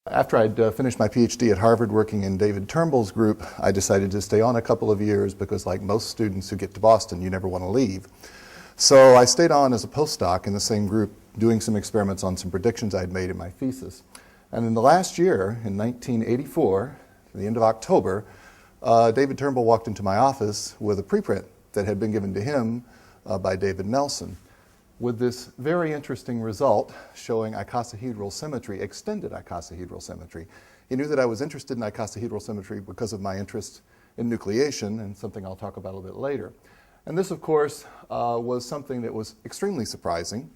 After I'd finished my PhD at Harvard working in David Turnbull's group, I decided to stay on a couple of years because, like most students who get to Boston, you never want to leave. So I stayed on as a postdoc in the same group, doing some experiments on some predictions I'd made in my thesis. And in the last year, in 1984, at the end of October, David Turnbull walked into my office with a preprint that had been given to him by David Nelson, with this very interesting result showing icosahedral symmetry, extended icosahedral symmetry. He knew that I was interested in icosahedral symmetry because of my interest in nucleation, and something I'll talk about a little bit later. And this, of course, was something that was extremely surprising.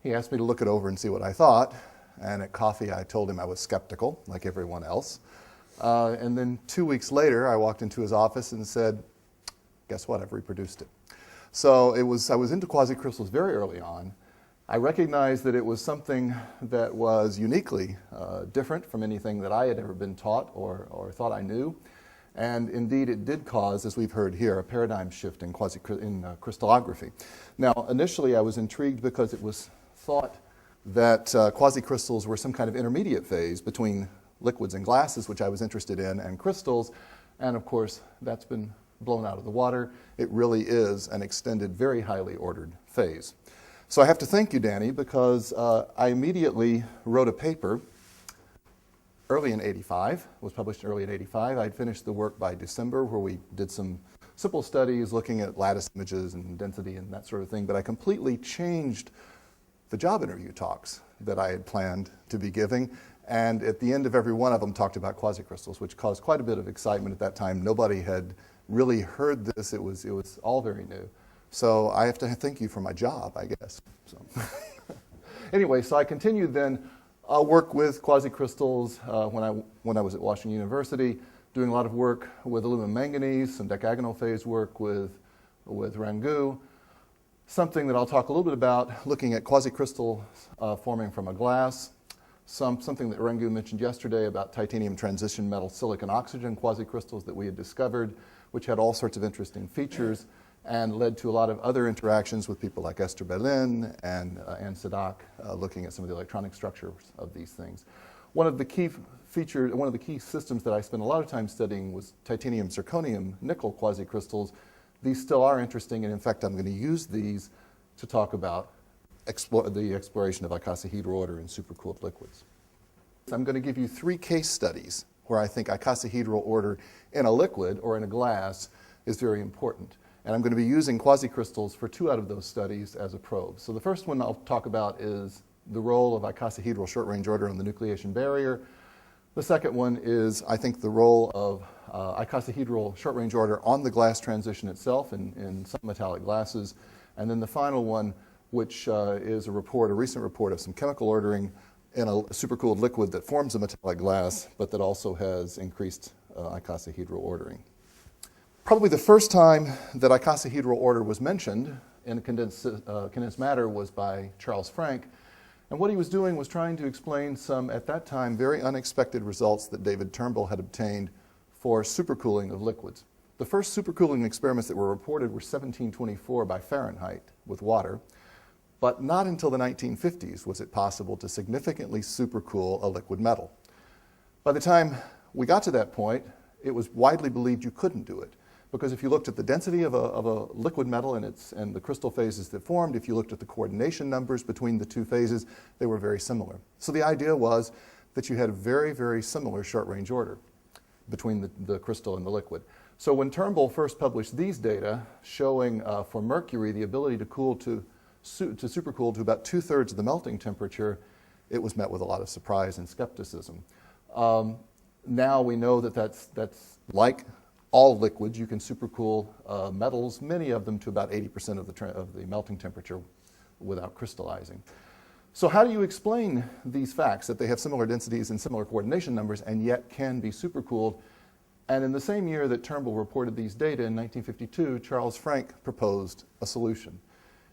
He asked me to look it over and see what I thought, and at coffee I told him I was skeptical, like everyone else. And then 2 weeks later, I walked into his office and said, guess what, I've reproduced it. So I was into quasicrystals very early on. I recognized that it was something that was uniquely different from anything that I had ever been taught or thought I knew. And indeed, it did cause, as we've heard here, a paradigm shift in crystallography. Now, initially, I was intrigued because it was thought that quasicrystals were some kind of intermediate phase between liquids and glasses, which I was interested in, and crystals. And of course, that's been blown out of the water. It really is an extended, very highly ordered phase. So I have to thank you, Danny, because I immediately wrote a paper early in '85, was published early in '85. I'd finished the work by December, where we did some simple studies looking at lattice images and density and that sort of thing, but I completely changed the job interview talks that I had planned to be giving. And at the end of every one of them talked about quasicrystals, which caused quite a bit of excitement at that time. Nobody had really heard this. It was all very new. So I have to thank you for my job, I guess. So anyway, so I continued then work with quasicrystals when I was at Washington University, doing a lot of work with aluminum manganese, some decagonal phase work with Rangu. Something that I'll talk a little bit about, looking at quasicrystals forming from a glass. Something that Rangu mentioned yesterday about titanium transition metal silicon oxygen quasicrystals that we had discovered, which had all sorts of interesting features and led to a lot of other interactions with people like Esther Berlin and Anne Sadak, looking at some of the electronic structures of these things. One of the key features, one of the key systems that I spent a lot of time studying was titanium zirconium nickel quasicrystals. These still are interesting, and in fact, I'm going to use these to talk about the exploration of icosahedral order in supercooled liquids. I'm going to give you 3 case studies where I think icosahedral order in a liquid or in a glass is very important. And I'm going to be using quasicrystals for 2 out of those studies as a probe. So the first one I'll talk about is the role of icosahedral short-range order on the nucleation barrier. The second one is, I think, the role of icosahedral short-range order on the glass transition itself in some metallic glasses. And then the final one, which is a recent report of some chemical ordering in a supercooled liquid that forms a metallic glass, but that also has increased icosahedral ordering. Probably the first time that icosahedral order was mentioned in condensed matter was by Charles Frank. And what he was doing was trying to explain some, at that time, very unexpected results that David Turnbull had obtained for supercooling of liquids. The first supercooling experiments that were reported were 1724 by Fahrenheit with water. But not until the 1950s was it possible to significantly supercool a liquid metal. By the time we got to that point, it was widely believed you couldn't do it. Because if you looked at the density of a liquid metal and the crystal phases that formed, if you looked at the coordination numbers between the 2 phases, they were very similar. So the idea was that you had a very, very similar short-range order between the crystal and the liquid. So when Turnbull first published these data showing for mercury the ability to cool to supercool to about 2/3 of the melting temperature, it was met with a lot of surprise and skepticism. Now we know that that's like all liquids. You can supercool metals, many of them to about 80% of the melting temperature without crystallizing. So how do you explain these facts, that they have similar densities and similar coordination numbers and yet can be supercooled? And in the same year that Turnbull reported these data, in 1952, Charles Frank proposed a solution.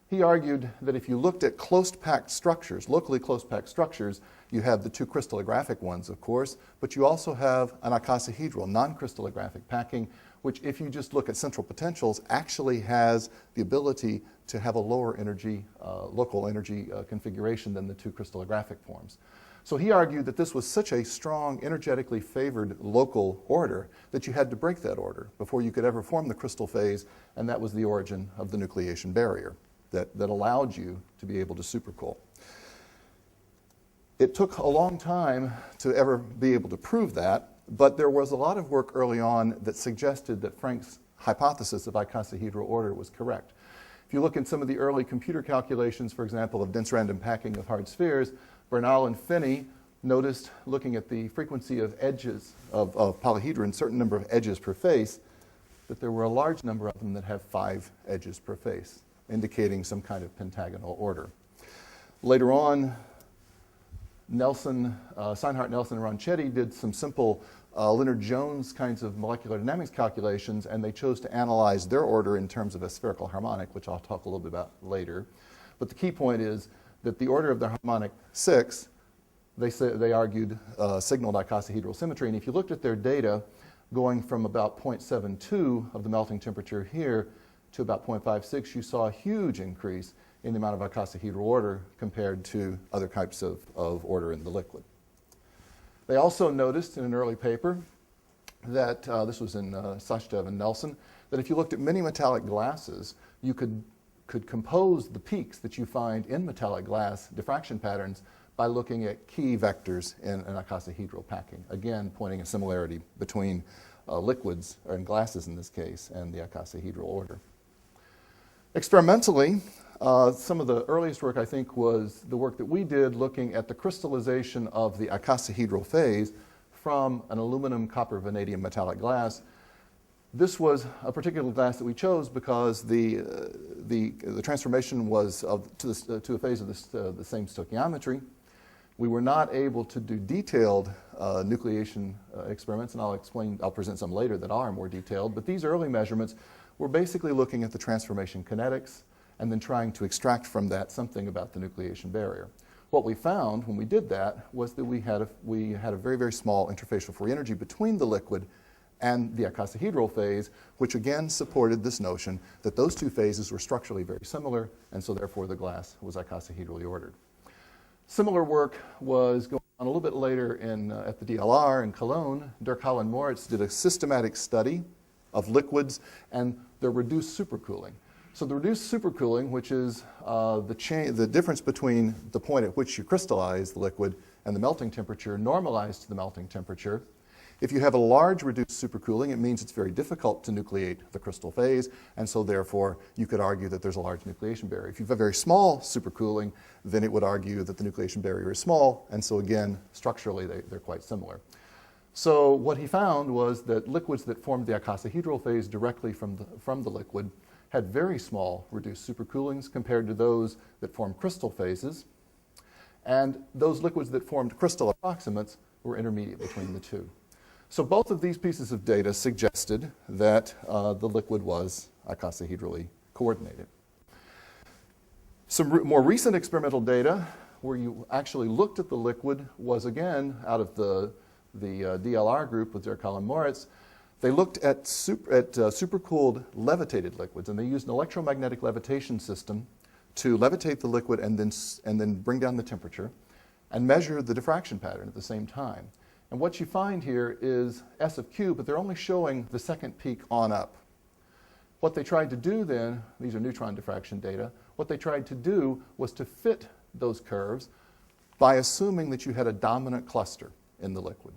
He argued that if you looked at close-packed structures, locally close-packed structures, you have the 2 crystallographic ones, of course, but you also have an icosahedral, non-crystallographic packing, which, if you just look at central potentials, actually has the ability to have a lower energy, local energy configuration than the 2 crystallographic forms. So he argued that this was such a strong, energetically favored local order that you had to break that order before you could ever form the crystal phase, and that was the origin of the nucleation barrier that allowed you to be able to supercool. It took a long time to ever be able to prove that, but there was a lot of work early on that suggested that Frank's hypothesis of icosahedral order was correct. If you look in some of the early computer calculations, for example, of dense random packing of hard spheres, Bernal and Finney noticed, looking at the frequency of edges of polyhedron, certain number of edges per face, that there were a large number of them that have 5 edges per face, indicating some kind of pentagonal order. Later on, Seinhart, Nelson, and Ronchetti did some simple Leonard-Jones kinds of molecular dynamics calculations, and they chose to analyze their order in terms of a spherical harmonic, which I'll talk a little bit about later. But the key point is that the order of the harmonic 6, they argued, signaled icosahedral symmetry. And if you looked at their data, going from about 0.72 of the melting temperature here to about 0.56, you saw a huge increase in the amount of icosahedral order compared to other types of order in the liquid. They also noticed in an early paper that, this was in Sachdeva and Nelson, that if you looked at many metallic glasses, you could compose the peaks that you find in metallic glass diffraction patterns by looking at key vectors in an icosahedral packing, again pointing a similarity between liquids, or in glasses in this case, and the icosahedral order. Experimentally, some of the earliest work, I think, was the work that we did looking at the crystallization of the icosahedral phase from an aluminum, copper, vanadium metallic glass. This was a particular glass that we chose because the transformation was to a phase of the same stoichiometry. We were not able to do detailed nucleation experiments, and I'll present some later that are more detailed, but these early measurements were basically looking at the transformation kinetics and then trying to extract from that something about the nucleation barrier. What we found when we did that was that we had a very, very small interfacial free energy between the liquid and the icosahedral phase, which again supported this notion that those two phases were structurally very similar, and so therefore the glass was icosahedrally ordered. Similar work was going on a little bit later at the DLR in Cologne. Dirk Holland Moritz did a systematic study of liquids and their reduced supercooling. So the reduced supercooling, which is the difference between the point at which you crystallize the liquid and the melting temperature normalized to the melting temperature. If you have a large reduced supercooling, it means it's very difficult to nucleate the crystal phase, and so therefore you could argue that there's a large nucleation barrier. If you have a very small supercooling, then it would argue that the nucleation barrier is small, and so again, structurally they're quite similar. So what he found was that liquids that formed the icosahedral phase directly from the liquid had very small reduced supercoolings compared to those that formed crystal phases, and those liquids that formed crystal approximates were intermediate between the two. So both of these pieces of data suggested that the liquid was icosahedrally coordinated. Some more recent experimental data where you actually looked at the liquid was again out of the DLR group with Dirk Holland Moritz. They looked at supercooled levitated liquids, and they used an electromagnetic levitation system to levitate the liquid and then bring down the temperature and measure the diffraction pattern at the same time. And what you find here is S of Q, but they're only showing the second peak on up. What they tried to do then, these are neutron diffraction data, what they tried to do was to fit those curves by assuming that you had a dominant cluster in the liquid.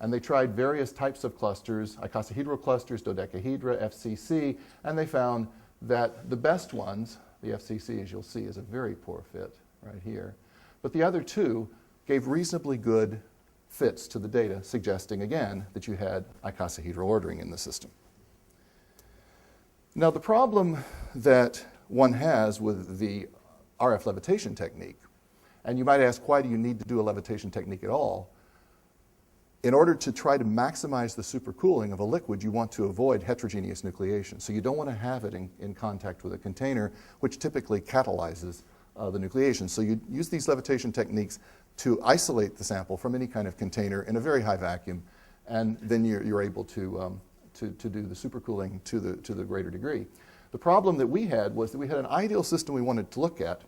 And they tried various types of clusters, icosahedral clusters, dodecahedra, FCC, and they found that the best ones, the FCC, as you'll see, is a very poor fit right here. But the other two gave reasonably good fits to the data, suggesting again that you had icosahedral ordering in the system. Now the problem that one has with the RF levitation technique, and you might ask, why do you need to do a levitation technique at all? In order to try to maximize the supercooling of a liquid, you want to avoid heterogeneous nucleation. So you don't want to have it in contact with a container, which typically catalyzes the nucleation. So you use these levitation techniques to isolate the sample from any kind of container in a very high vacuum, and then you're able to do the supercooling to the greater degree. The problem that we had was that we had an ideal system we wanted to look at,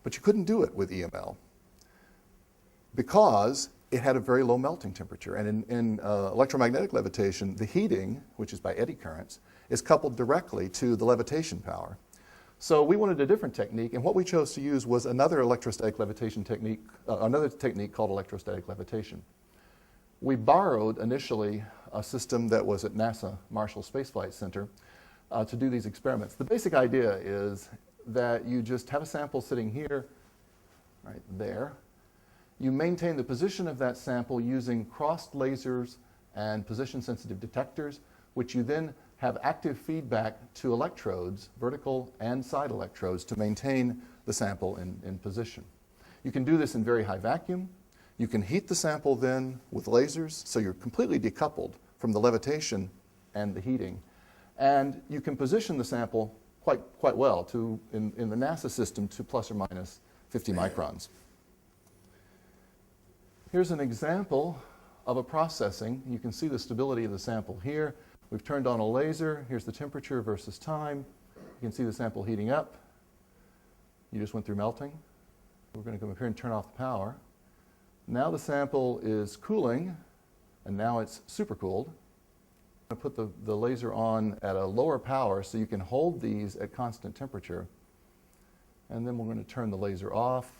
but you couldn't do it with EML. because it had a very low melting temperature. And in electromagnetic levitation, the heating, which is by eddy currents, is coupled directly to the levitation power. So we wanted a different technique, and what we chose to use was another electrostatic levitation technique, another technique called electrostatic levitation. We borrowed initially a system that was at NASA Marshall Space Flight Center to do these experiments. The basic idea is that you just have a sample sitting here, right there. You maintain the position of that sample using crossed lasers and position-sensitive detectors, which you then have active feedback to electrodes, vertical and side electrodes, to maintain the sample in position. You can do this in very high vacuum. You can heat the sample then with lasers, so you're completely decoupled from the levitation and the heating. And you can position the sample quite well in the NASA system to plus or minus 50 microns. Here's an example of a processing. You can see the stability of the sample here. We've turned on a laser. Here's the temperature versus time. You can see the sample heating up. You just went through melting. We're going to come up here and turn off the power. Now the sample is cooling, and now it's supercooled. I'm going to put the laser on at a lower power so you can hold these at constant temperature. And then we're going to turn the laser off.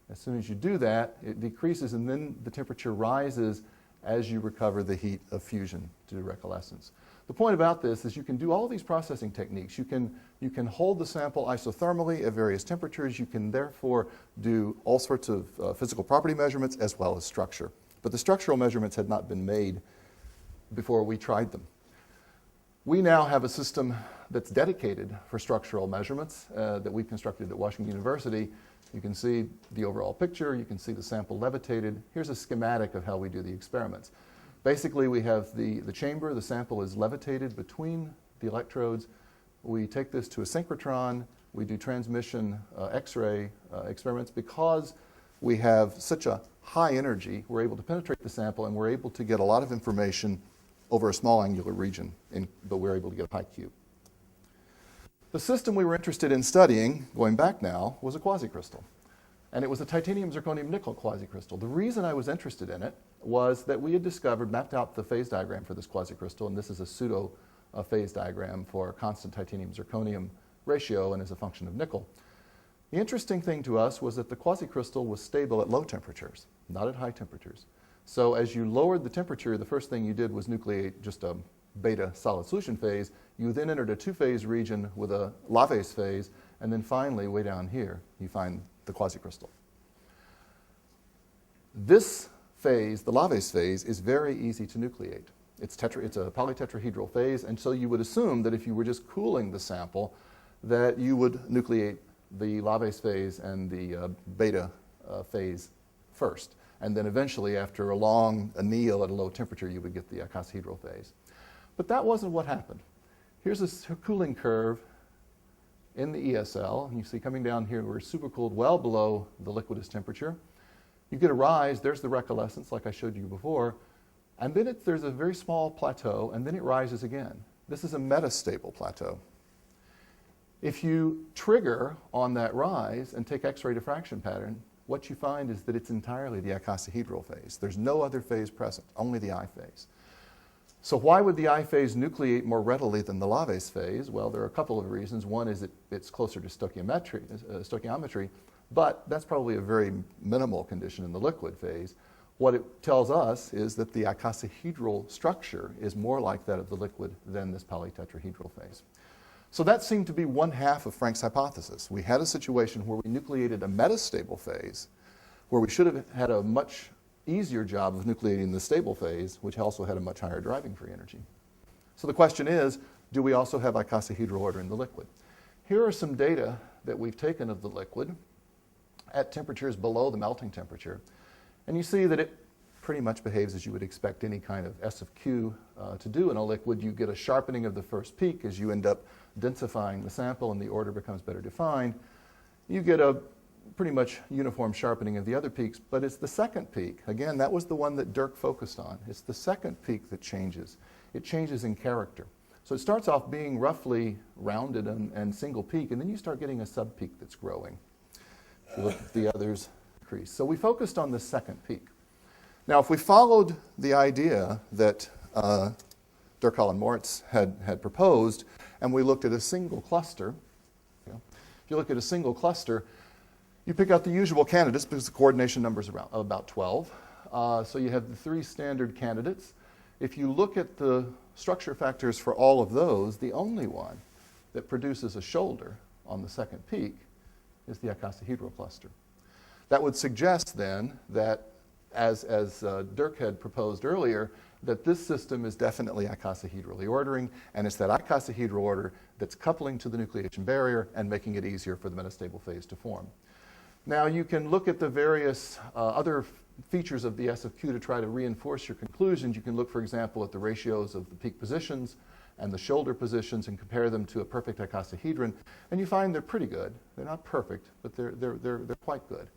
As soon as you do that, it decreases, and then the temperature rises as you recover the heat of fusion to recoalescence. The point about this is you can do all of these processing techniques. You can hold the sample isothermally at various temperatures. You can therefore do all sorts of physical property measurements as well as structure. But the structural measurements had not been made before we tried them. We now have a system that's dedicated for structural measurements that we've constructed at Washington University. You can see the overall picture. You can see the sample levitated. Here's a schematic of how we do the experiments. Basically, we have the chamber. The sample is levitated between the electrodes. We take this to a synchrotron. We do transmission X-ray experiments. Because we have such a high energy, we're able to penetrate the sample, and we're able to get a lot of information over a small angular region, but we're able to get a high Q. The system we were interested in studying, going back now, was a quasicrystal. And it was a titanium zirconium nickel quasicrystal. The reason I was interested in it was that we had mapped out the phase diagram for this quasicrystal, and this is a pseudo phase diagram for constant titanium zirconium ratio and is a function of nickel. The interesting thing to us was that the quasicrystal was stable at low temperatures, not at high temperatures. So as you lowered the temperature, the first thing you did was nucleate just a beta solid solution phase. You then entered a two-phase region with a lavase phase, and then finally, way down here, you find the quasicrystal. This phase, the lavase phase, is very easy to nucleate. It's a polytetrahedral phase, and so you would assume that if you were just cooling the sample, that you would nucleate the lavase phase and the beta phase first. And then eventually, after a long anneal at a low temperature, you would get the icosahedral phase. But that wasn't what happened. Here's a cooling curve in the ESL. And you see coming down here, we're supercooled well below the liquidus temperature. You get a rise. There's the recoalescence, like I showed you before. And then there's a very small plateau, and then it rises again. This is a metastable plateau. If you trigger on that rise and take X-ray diffraction pattern, what you find is that it's entirely the icosahedral phase. There's no other phase present, only the I phase. So why would the I phase nucleate more readily than the lavase phase? Well, there are a couple of reasons. One is it's closer to stoichiometry, but that's probably a very minimal condition in the liquid phase. What it tells us is that the icosahedral structure is more like that of the liquid than this polytetrahedral phase. So that seemed to be one half of Frank's hypothesis. We had a situation where we nucleated a metastable phase, where we should have had a much easier job of nucleating the stable phase, which also had a much higher driving free energy. So the question is, do we also have icosahedral order in the liquid? Here are some data that we've taken of the liquid at temperatures below the melting temperature. And you see that it pretty much behaves as you would expect any kind of S of Q to do in a liquid. You get a sharpening of the first peak as you end up densifying the sample and the order becomes better defined. You get a pretty much uniform sharpening of the other peaks, but it's the second peak. Again, that was the one that Dirk focused on. It's the second peak that changes. It changes in character. So it starts off being roughly rounded and single peak, and then you start getting a sub-peak that's growing. If you look at the others, increase. So we focused on the second peak. Now, if we followed the idea that Durkal and Moritz had proposed, and we looked at a single cluster, if you look at a single cluster, you pick out the usual candidates because the coordination number is around about 12. So you have the 3 standard candidates. If you look at the structure factors for all of those, the only one that produces a shoulder on the second peak is the icosahedral cluster. That would suggest then that, as Dirk had proposed earlier, that this system is definitely icosahedrally ordering, and it's that icosahedral order that's coupling to the nucleation barrier and making it easier for the metastable phase to form. Now, you can look at the various other features of the S of Q to try to reinforce your conclusions. You can look, for example, at the ratios of the peak positions and the shoulder positions and compare them to a perfect icosahedron, and you find they're pretty good. They're not perfect, but they're quite good.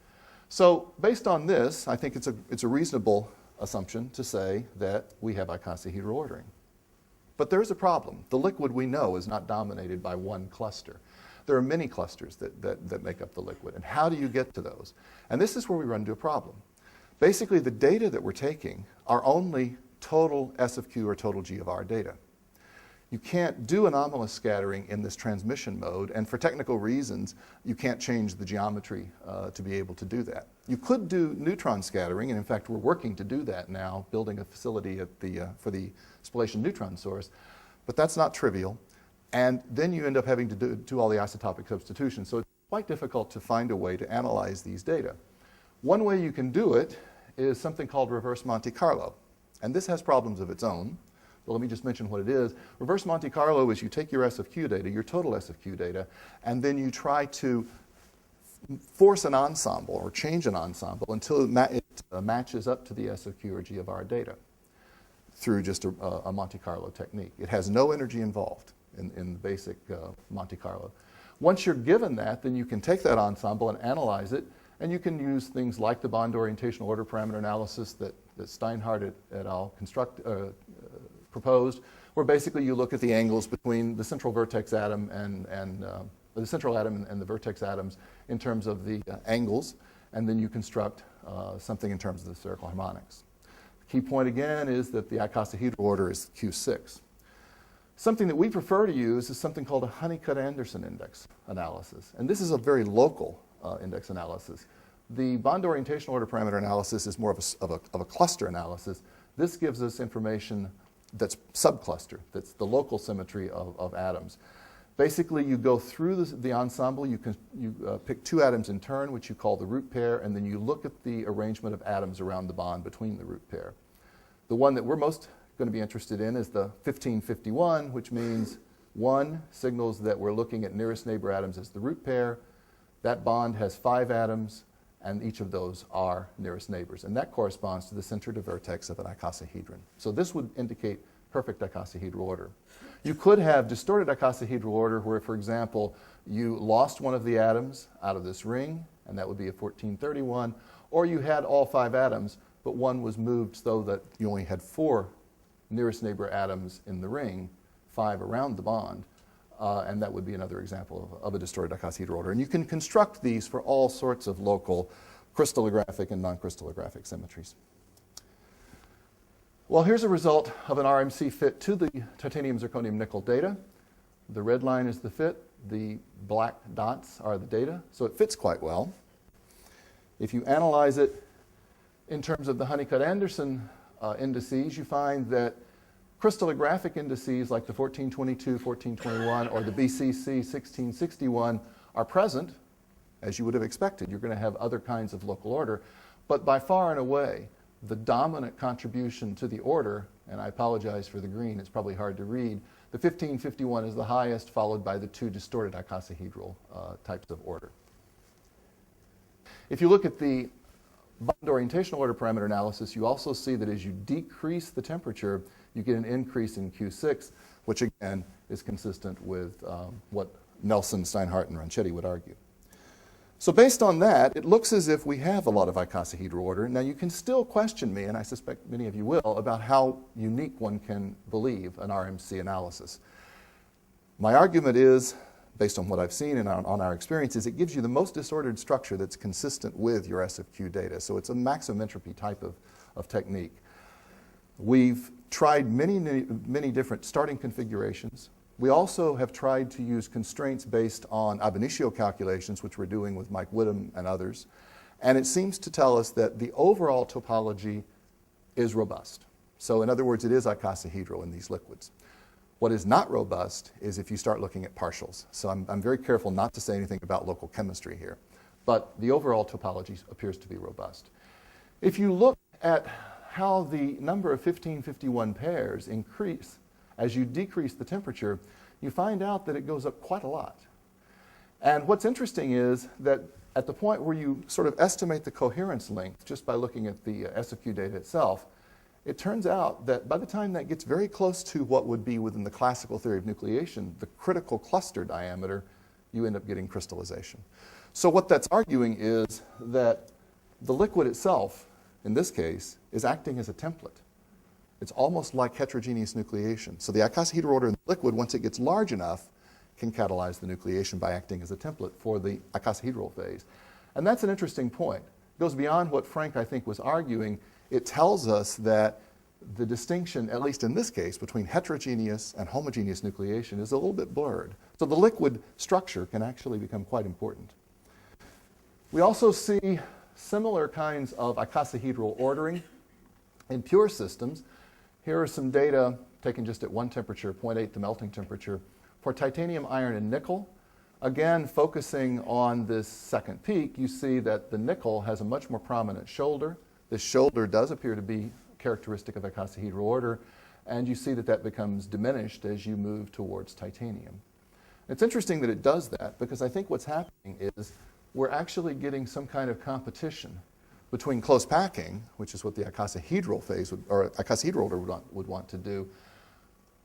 So based on this, I think it's a reasonable assumption to say that we have icosahedral ordering. But there's a problem. The liquid we know is not dominated by one cluster. There are many clusters that make up the liquid. And how do you get to those? And this is where we run into a problem. Basically, the data that we're taking are only total S of Q or total G of R data. You can't do anomalous scattering in this transmission mode, and for technical reasons, you can't change the geometry to be able to do that. You could do neutron scattering, and in fact, we're working to do that now, building a facility at for the spallation neutron source, but that's not trivial. And then you end up having to do all the isotopic substitution, so it's quite difficult to find a way to analyze these data. One way you can do it is something called reverse Monte Carlo, and this has problems of its own. Well, let me just mention what it is. Reverse Monte Carlo is you take your S of Q data, your total S of Q data, and then you try to force an ensemble or change an ensemble until it matches up to the S of Q or G of R data through just a Monte Carlo technique. It has no energy involved in the basic Monte Carlo. Once you're given that, then you can take that ensemble and analyze it, and you can use things like the bond orientational order parameter analysis that Steinhardt et al. Proposed, where basically you look at the angles between the central vertex atom and the central atom and the vertex atoms in terms of the angles, and then you construct something in terms of the spherical harmonics. The key point again is that the icosahedral order is Q6. Something that we prefer to use is something called a Honeycutt-Anderson index analysis, and this is a very local index analysis. The bond orientational order parameter analysis is more of a cluster analysis. This gives us information that's subcluster, that's the local symmetry of atoms. Basically, you go through the ensemble, you pick 2 atoms in turn, which you call the root pair, and then you look at the arrangement of atoms around the bond between the root pair. The one that we're most going to be interested in is the 1551, which means 1 signals that we're looking at nearest neighbor atoms as the root pair. That bond has 5 atoms, and each of those are nearest neighbors. And that corresponds to the center to vertex of an icosahedron. So this would indicate perfect icosahedral order. You could have distorted icosahedral order where, for example, you lost one of the atoms out of this ring, and that would be a 1431, or you had all 5 atoms, but one was moved so that you only had 4 nearest neighbor atoms in the ring, 5 around the bond. And that would be another example of a distorted icosahedral order. And you can construct these for all sorts of local crystallographic and non-crystallographic symmetries. Well, here's a result of an RMC fit to the titanium, zirconium, nickel data. The red line is the fit. The black dots are the data. So it fits quite well. If you analyze it in terms of the Honeycutt-Anderson indices, you find that crystallographic indices like the 1422, 1421, or the BCC 1661 are present, as you would have expected. You're going to have other kinds of local order. But by far and away, the dominant contribution to the order, and I apologize for the green, it's probably hard to read, the 1551 is the highest, followed by the 2 distorted icosahedral types of order. If you look at the bond orientational order parameter analysis, you also see that as you decrease the temperature, you get an increase in Q6, which again is consistent with what Nelson, Steinhardt, and Ronchetti would argue. So based on that, it looks as if we have a lot of icosahedral order. Now you can still question me, and I suspect many of you will, about how unique one can believe an RMC analysis. My argument is based on what I've seen and on our experience, is it gives you the most disordered structure that's consistent with your SFQ data. So it's a maximum entropy type of technique. We've tried many different starting configurations. We also have tried to use constraints based on ab initio calculations, which we're doing with Mike Whittam and others. And it seems to tell us that the overall topology is robust. So in other words, it is icosahedral in these liquids. What is not robust is if you start looking at partials. So I'm very careful not to say anything about local chemistry here. But the overall topology appears to be robust. If you look at how the number of 1551 pairs increase as you decrease the temperature, you find out that it goes up quite a lot. And what's interesting is that at the point where you sort of estimate the coherence length just by looking at the SFQ data itself, it turns out that by the time that gets very close to what would be within the classical theory of nucleation, the critical cluster diameter, you end up getting crystallization. So what that's arguing is that the liquid itself, in this case, is acting as a template. It's almost like heterogeneous nucleation. So the icosahedral order in the liquid, once it gets large enough, can catalyze the nucleation by acting as a template for the icosahedral phase. And that's an interesting point. It goes beyond what Frank, I think, was arguing. It tells us that the distinction, at least in this case, between heterogeneous and homogeneous nucleation is a little bit blurred. So the liquid structure can actually become quite important. We also see similar kinds of icosahedral ordering in pure systems. Here are some data taken just at one temperature, 0.8 the melting temperature, for titanium, iron, and nickel. Again, focusing on this second peak, you see that the nickel has a much more prominent shoulder. This shoulder does appear to be characteristic of icosahedral order, and you see that that becomes diminished as you move towards titanium. It's interesting that it does that because I think what's happening is we're actually getting some kind of competition between close packing, which is what the icosahedral phase or icosahedral order would want to do,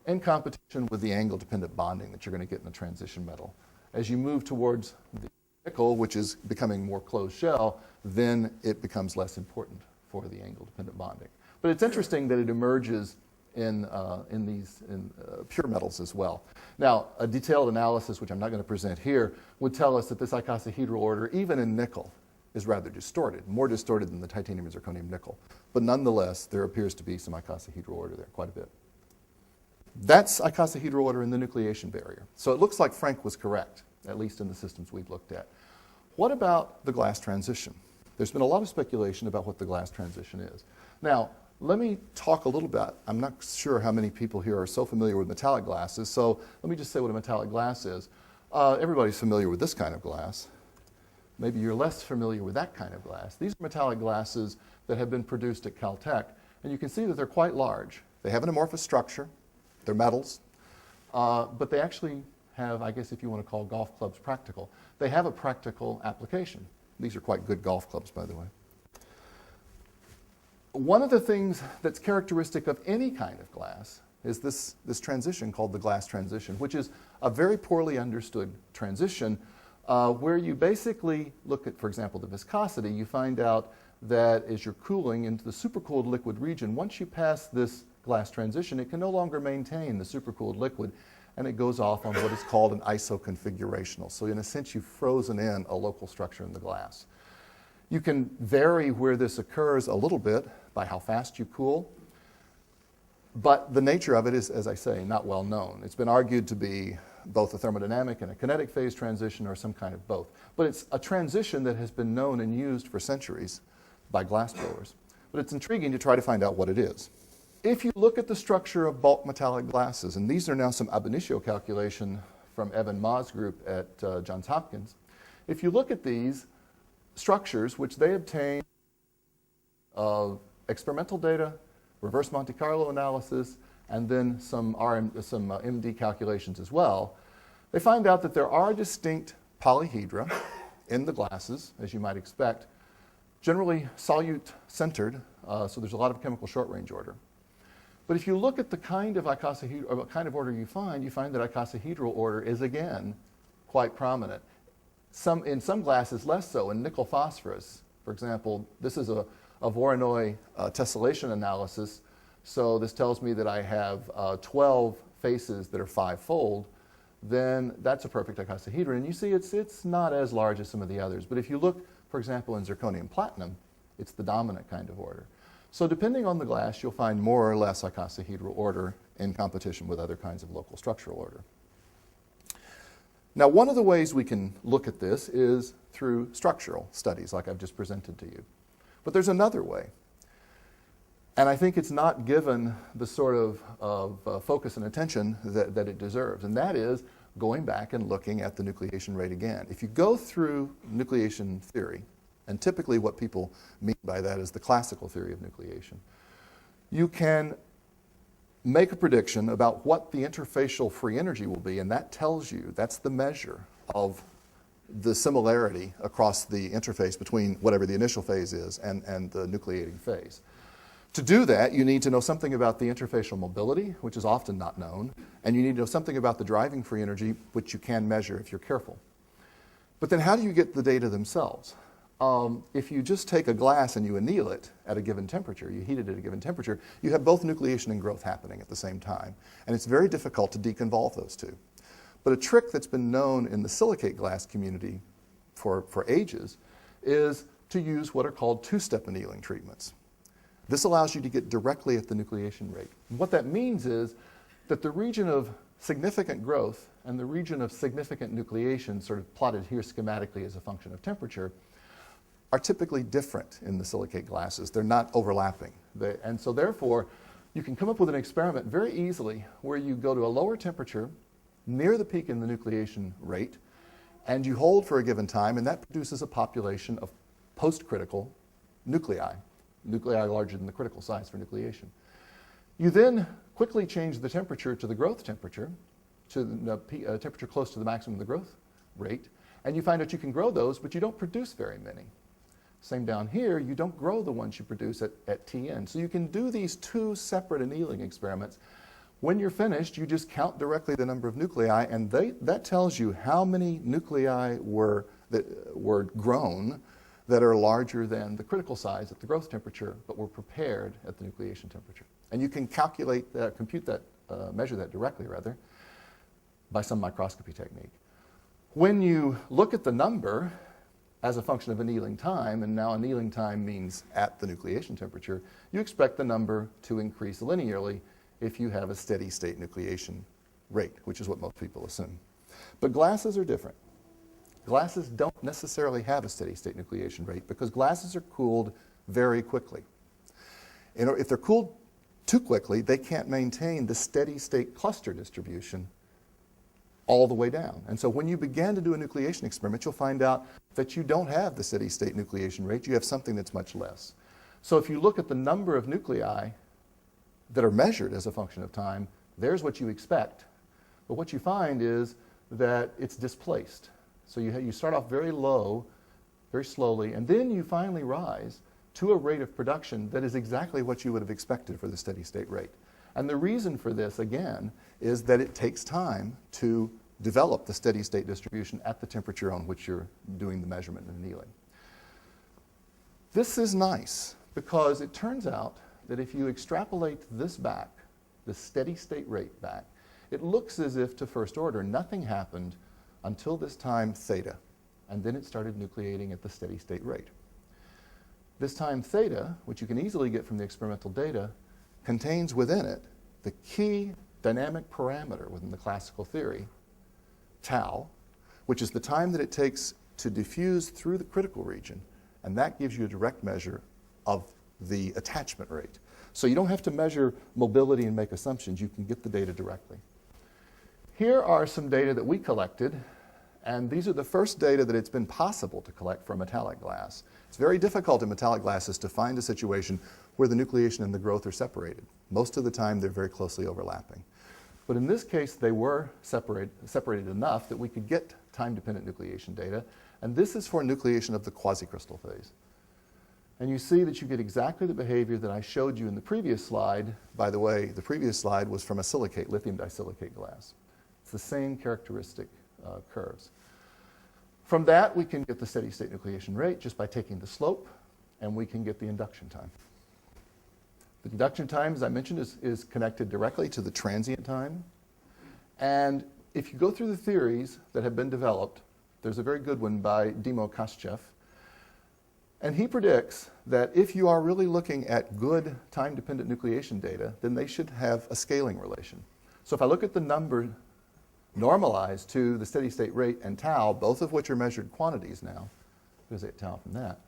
in competition with the angle-dependent bonding that you're going to get in the transition metal. As you move towards the nickel, which is becoming more closed shell, then it becomes less important for the angle-dependent bonding. But it's interesting that it emerges in pure metals as well. Now, a detailed analysis, which I'm not going to present here, would tell us that this icosahedral order, even in nickel, is rather distorted, more distorted than the titanium and zirconium nickel. But nonetheless, there appears to be some icosahedral order there, quite a bit. That's icosahedral order in the nucleation barrier. So it looks like Frank was correct, at least in the systems we've looked at. What about the glass transition? There's been a lot of speculation about what the glass transition is. Now, let me talk a little bit. I'm not sure how many people here are so familiar with metallic glasses, so let me just say what a metallic glass is. Everybody's familiar with this kind of glass. Maybe you're less familiar with that kind of glass. These are metallic glasses that have been produced at Caltech, and you can see that they're quite large. They have an amorphous structure. They're metals, but they actually have, I guess if you want to call golf clubs practical, they have a practical application. These are quite good golf clubs, by the way. One of the things that's characteristic of any kind of glass is this transition called the glass transition, which is a very poorly understood transition where you basically look at, for example, the viscosity. You find out that as you're cooling into the supercooled liquid region, once you pass this glass transition, it can no longer maintain the supercooled liquid, and it goes off on what is called an isoconfigurational. So in a sense, you've frozen in a local structure in the glass. You can vary where this occurs a little bit by how fast you cool, but the nature of it is, as I say, not well known. It's been argued to be both a thermodynamic and a kinetic phase transition or some kind of both. But it's a transition that has been known and used for centuries by glassblowers. But it's intriguing to try to find out what it is. If you look at the structure of bulk metallic glasses, and these are now some ab initio calculation from Evan Ma's group at Johns Hopkins, if you look at these structures, which they obtain of experimental data, reverse Monte Carlo analysis, and then some MD calculations as well, they find out that there are distinct polyhedra in the glasses, as you might expect, generally solute-centered, so there's a lot of chemical short-range order. But if you look at the kind of order you find that icosahedral order is, again, quite prominent. In some glasses, less so. In nickel phosphorus, for example, this is a Voronoi tessellation analysis. So this tells me that I have 12 faces that are five-fold. then that's a perfect icosahedron. And you see it's not as large as some of the others. But if you look, for example, in zirconium platinum, it's the dominant kind of order. So depending on the glass, you'll find more or less icosahedral order in competition with other kinds of local structural order. Now, one of the ways we can look at this is through structural studies, like I've just presented to you. But there's another way. And I think it's not given the sort of focus and attention that it deserves. And that is going back and looking at the nucleation rate again. If you go through nucleation theory, and typically what people mean by that is the classical theory of nucleation, you can make a prediction about what the interfacial free energy will be, and that tells you, that's the measure of the similarity across the interface between whatever the initial phase is and the nucleating phase. To do that, you need to know something about the interfacial mobility, which is often not known, and you need to know something about the driving free energy, which you can measure if you're careful. But then how do you get the data themselves? If you just take a glass and you anneal it at a given temperature, you heat it at a given temperature, you have both nucleation and growth happening at the same time. And it's very difficult to deconvolve those two. But a trick that's been known in the silicate glass community for ages is to use what are called two-step annealing treatments. This allows you to get directly at the nucleation rate. And what that means is that the region of significant growth and the region of significant nucleation, sort of plotted here schematically as a function of temperature, are typically different in the silicate glasses. They're not overlapping. And so therefore, you can come up with an experiment very easily where you go to a lower temperature near the peak in the nucleation rate, and you hold for a given time, and that produces a population of post-critical nuclei larger than the critical size for nucleation. You then quickly change the temperature to the growth temperature, to the temperature close to the maximum of the growth rate, and you find out you can grow those, but you don't produce very many. Same down here, you don't grow the ones you produce at Tn. So you can do these two separate annealing experiments. When you're finished, you just count directly the number of nuclei, and that tells you how many nuclei were grown that are larger than the critical size at the growth temperature, but were prepared at the nucleation temperature. And you can calculate that, measure that directly, rather, by some microscopy technique. When you look at the number as a function of annealing time, and now annealing time means at the nucleation temperature, you expect the number to increase linearly if you have a steady state nucleation rate, which is what most people assume. But glasses are different. Glasses don't necessarily have a steady state nucleation rate because glasses are cooled very quickly. If they're cooled too quickly, they can't maintain the steady state cluster distribution all the way down. And so when you begin to do a nucleation experiment, you'll find out that you don't have the steady state nucleation rate. You have something that's much less. So if you look at the number of nuclei that are measured as a function of time, there's what you expect. But what you find is that it's displaced. So you start off very low, very slowly, and then you finally rise to a rate of production that is exactly what you would have expected for the steady state rate. And the reason for this, again, is that it takes time to develop the steady state distribution at the temperature on which you're doing the measurement and annealing. This is nice because it turns out that if you extrapolate this back, the steady state rate back, it looks as if to first order nothing happened until this time theta, and then it started nucleating at the steady state rate. This time theta, which you can easily get from the experimental data, contains within it the key dynamic parameter within the classical theory, tau, which is the time that it takes to diffuse through the critical region, and that gives you a direct measure of the attachment rate. So you don't have to measure mobility and make assumptions. You can get the data directly. Here are some data that we collected, and these are the first data that it's been possible to collect from metallic glass. It's very difficult in metallic glasses to find a situation where the nucleation and the growth are separated. Most of the time, they're very closely overlapping. But in this case, they were separated enough that we could get time-dependent nucleation data, and this is for nucleation of the quasicrystal phase. And you see that you get exactly the behavior that I showed you in the previous slide. By the way, the previous slide was from a silicate, lithium disilicate glass. It's the same characteristic curves. From that, we can get the steady state nucleation rate just by taking the slope, and we can get the induction time. The induction time, as I mentioned, is connected directly to the transient time. And if you go through the theories that have been developed, there's a very good one by Dimo Koschev, and he predicts that if you are really looking at good time-dependent nucleation data, then they should have a scaling relation. So if I look at the number normalized to the steady state rate and tau, both of which are measured quantities now, because I get tau from that,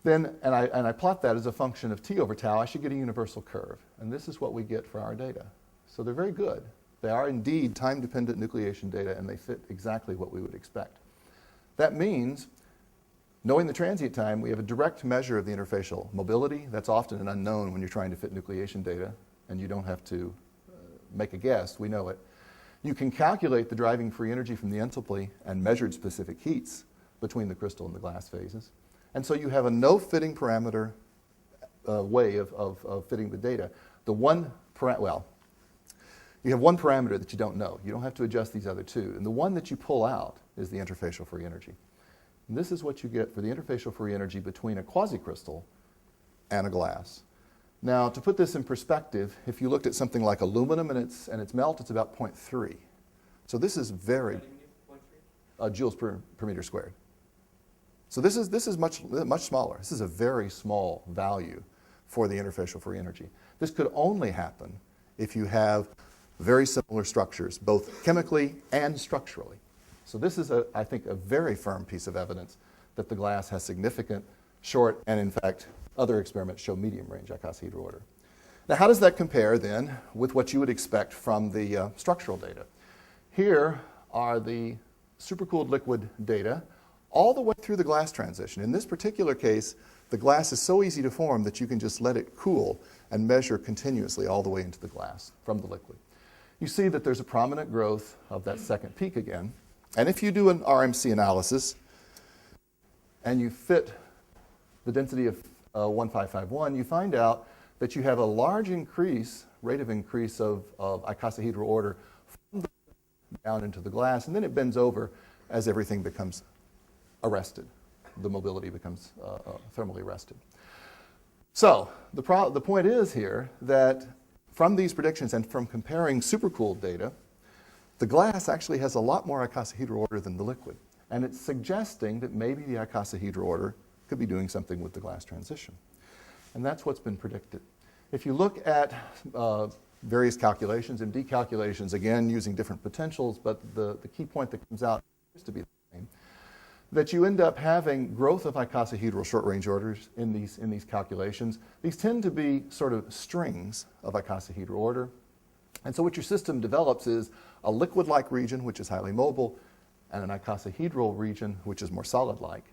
then, and I plot that as a function of t over tau, I should get a universal curve. And this is what we get for our data. So they're very good. They are indeed time-dependent nucleation data, and they fit exactly what we would expect. That means, knowing the transient time, we have a direct measure of the interfacial mobility. That's often an unknown when you're trying to fit nucleation data, and you don't have to make a guess. We know it. You can calculate the driving free energy from the enthalpy and measured specific heats between the crystal and the glass phases. And so you have a no-fitting parameter way of fitting the data. The one, you have one parameter that you don't know. You don't have to adjust these other two. And the one that you pull out is the interfacial free energy. And this is what you get for the interfacial free energy between a quasicrystal and a glass. Now, to put this in perspective, if you looked at something like aluminum and its melt, it's about 0.3. So this is very joules per meter squared. So this is much smaller. This is a very small value for the interfacial free energy. This could only happen if you have very similar structures, both chemically and structurally. So this is, I think, a very firm piece of evidence that the glass has significant short, and in fact, other experiments show medium-range icosahedral order. Now, how does that compare, then, with what you would expect from the structural data? Here are the supercooled liquid data all the way through the glass transition. In this particular case, the glass is so easy to form that you can just let it cool and measure continuously all the way into the glass from the liquid. You see that there's a prominent growth of that second peak again. And if you do an RMC analysis and you fit the density of 1551, you find out that you have a large rate of increase of icosahedral order from the down into the glass, and then it bends over as everything becomes arrested. The mobility becomes thermally arrested. So the point is here that from these predictions and from comparing supercooled data, the glass actually has a lot more icosahedral order than the liquid. And it's suggesting that maybe the icosahedral order could be doing something with the glass transition. And that's what's been predicted. If you look at various calculations, MD calculations, again, using different potentials, but the key point that comes out appears to be the same, that you end up having growth of icosahedral short-range orders in these calculations. These tend to be sort of strings of icosahedral order. And so what your system develops is a liquid-like region, which is highly mobile, and an icosahedral region, which is more solid-like.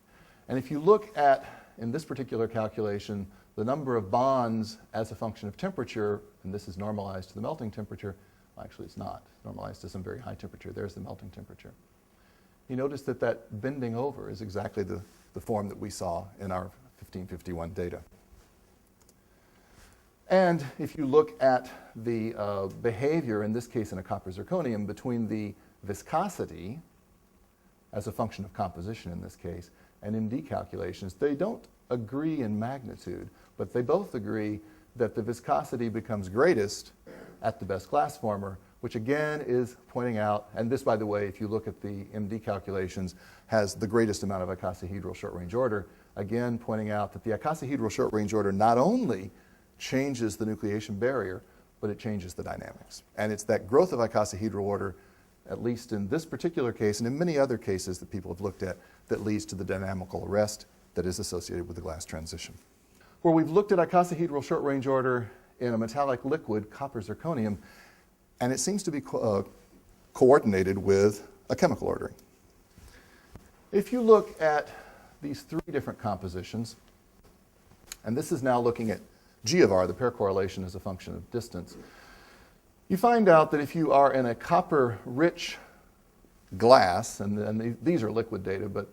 And if you look at, in this particular calculation, the number of bonds as a function of temperature, and this is normalized to the melting temperature, actually it's not. It's normalized to some very high temperature. There's the melting temperature. You notice that that bending over is exactly the form that we saw in our 1551 data. And if you look at the behavior, in this case in a copper zirconium, between the viscosity as a function of composition in this case, and MD calculations, they don't agree in magnitude, but they both agree that the viscosity becomes greatest at the best glass former, which again is pointing out, and this, by the way, if you look at the MD calculations, has the greatest amount of icosahedral short-range order, again pointing out that the icosahedral short-range order not only changes the nucleation barrier, but it changes the dynamics. And it's that growth of icosahedral order, at least in this particular case, and in many other cases that people have looked at, that leads to the dynamical arrest that is associated with the glass transition. Where we've looked at icosahedral short-range order in a metallic liquid, copper zirconium, and it seems to be coordinated with a chemical ordering. If you look at these three different compositions, and this is now looking at G of R, the pair correlation as a function of distance, you find out that if you are in a copper-rich glass, and these are liquid data, but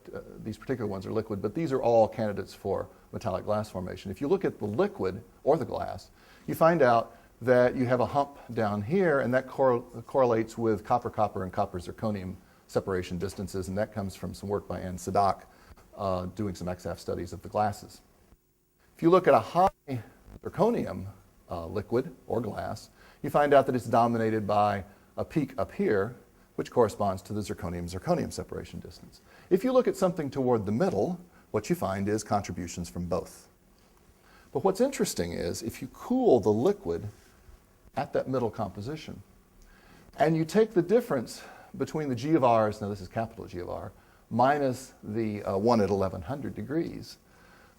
these particular ones are liquid, but these are all candidates for metallic glass formation. If you look at the liquid or the glass, you find out that you have a hump down here, and that correlates with copper-copper and copper-zirconium separation distances, and that comes from some work by Ann Sadak doing some XF studies of the glasses. If you look at a high zirconium liquid or glass, you find out that it's dominated by a peak up here which corresponds to the zirconium-zirconium separation distance. If you look at something toward the middle, what you find is contributions from both. But what's interesting is if you cool the liquid at that middle composition, and you take the difference between the G of R's, now this is capital G of R, minus the 1 at 1100 degrees,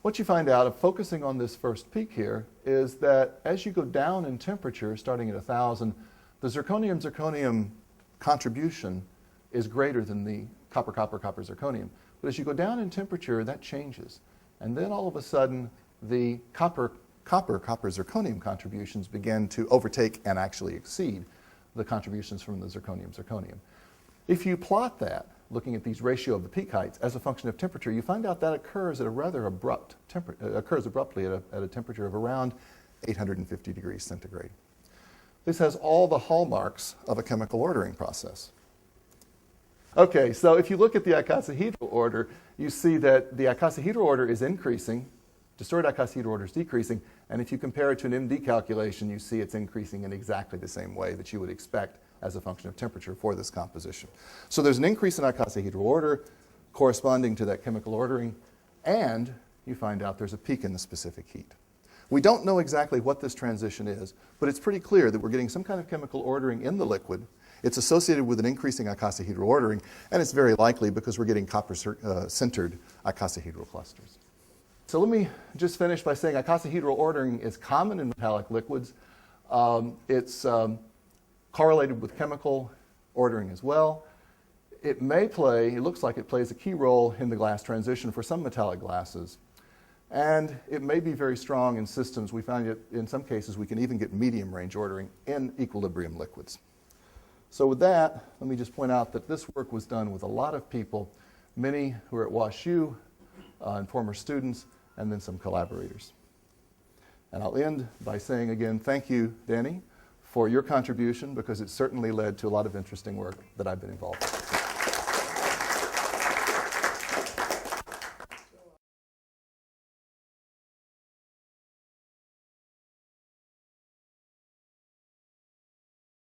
what you find out of focusing on this first peak here is that as you go down in temperature, starting at 1000, the zirconium-zirconium contribution is greater than the copper-copper-copper-zirconium. But as you go down in temperature, that changes. And then all of a sudden, the copper-copper-zirconium contributions begin to overtake and actually exceed the contributions from the zirconium-zirconium. If you plot that, looking at these ratio of the peak heights as a function of temperature, you find out that occurs at a rather abrupt occurs abruptly at a temperature of around 850 degrees centigrade. This has all the hallmarks of a chemical ordering process. Okay, so if you look at the icosahedral order, you see that the icosahedral order is increasing, distorted icosahedral order is decreasing, and if you compare it to an MD calculation, you see it's increasing in exactly the same way that you would expect as a function of temperature for this composition. So there's an increase in icosahedral order corresponding to that chemical ordering, and you find out there's a peak in the specific heat. We don't know exactly what this transition is, but it's pretty clear that we're getting some kind of chemical ordering in the liquid. It's associated with an increasing icosahedral ordering, and it's very likely because we're getting copper-centered icosahedral clusters. So let me just finish by saying icosahedral ordering is common in metallic liquids. It's correlated with chemical ordering as well. It looks like it plays a key role in the glass transition for some metallic glasses. And it may be very strong in systems. We find it in some cases we can even get medium range ordering in equilibrium liquids. So with that, let me just point out that this work was done with a lot of people, many who are at WashU and former students, and then some collaborators. And I'll end by saying again, thank you, Danny, for your contribution, because it certainly led to a lot of interesting work that I've been involved in.